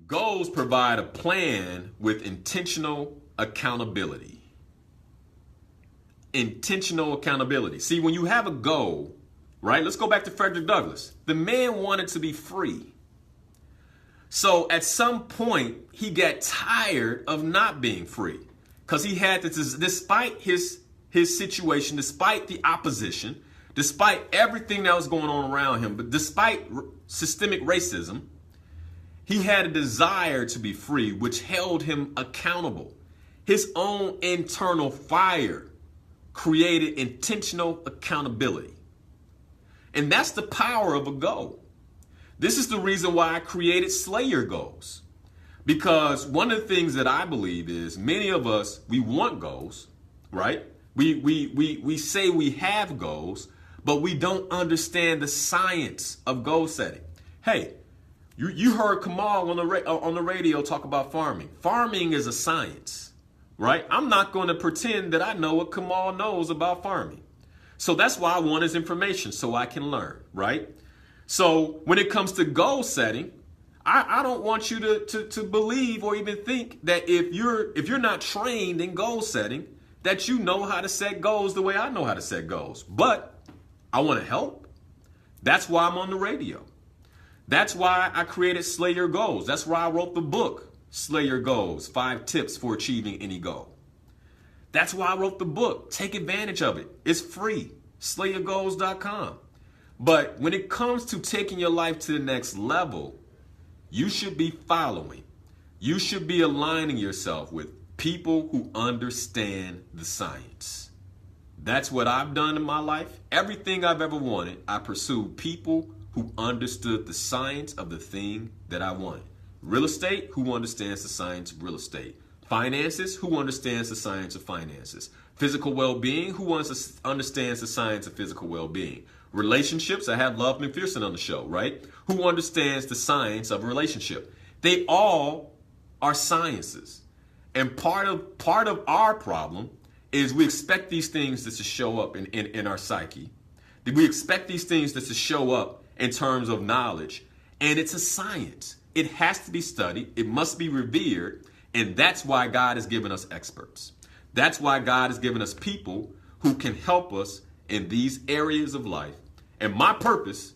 Goals provide a plan with intentional accountability. Intentional accountability. See, when you have a goal, right? Let's go back to Frederick Douglas. The man wanted to be free. So at some point, he got tired of not being free because he had to, despite his situation, despite the opposition, despite everything that was going on around him, but despite systemic racism, he had a desire to be free, which held him accountable. His own internal fire created intentional accountability. And that's the power of a goal. This is the reason why I created Slay Your Goals. Because one of the things that I believe is many of us, we want goals, right? We say we have goals, but we don't understand the science of goal setting. Hey, you heard Kamal on the radio talk about farming. Farming is a science, right? I'm not going to pretend that I know what Kamal knows about farming. So that's why I want his information so I can learn, right? So when it comes to goal setting, I don't want you to believe or even think that if you're not trained in goal setting, that you know how to set goals the way I know how to set goals. But I want to help. That's why I'm on the radio. That's why I created Slay Your Goals. That's why I wrote the book, Slay Your Goals, 5 Tips for Achieving Any Goal. That's why I wrote the book. Take advantage of it. It's free, slayyourgoals.com. But when it comes to taking your life to the next level, you should be following. You should be aligning yourself with people who understand the science. That's what I've done in my life. Everything I've ever wanted, I pursued people who understood the science of the thing that I wanted. Real estate, who understands the science of real estate. Finances, who understands the science of finances. Physical well-being, who understands the science of physical well-being. Relationships, I have Love McPherson on the show, right? Who understands the science of a relationship. They all are sciences. And part of our problem is we expect these things to show up in our psyche. We expect these things to show up in terms of knowledge. And it's a science. It has to be studied. It must be revered. And that's why God has given us experts. That's why God has given us people who can help us in these areas of life. And my purpose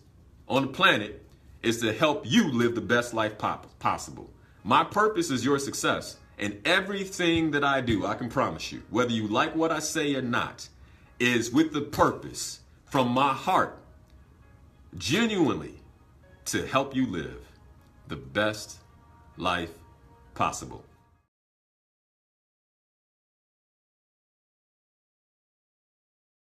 on the planet is to help you live the best life possible. My purpose is your success. And everything that I do, I can promise you, whether you like what I say or not, is with the purpose from my heart, genuinely, to help you live the best life possible.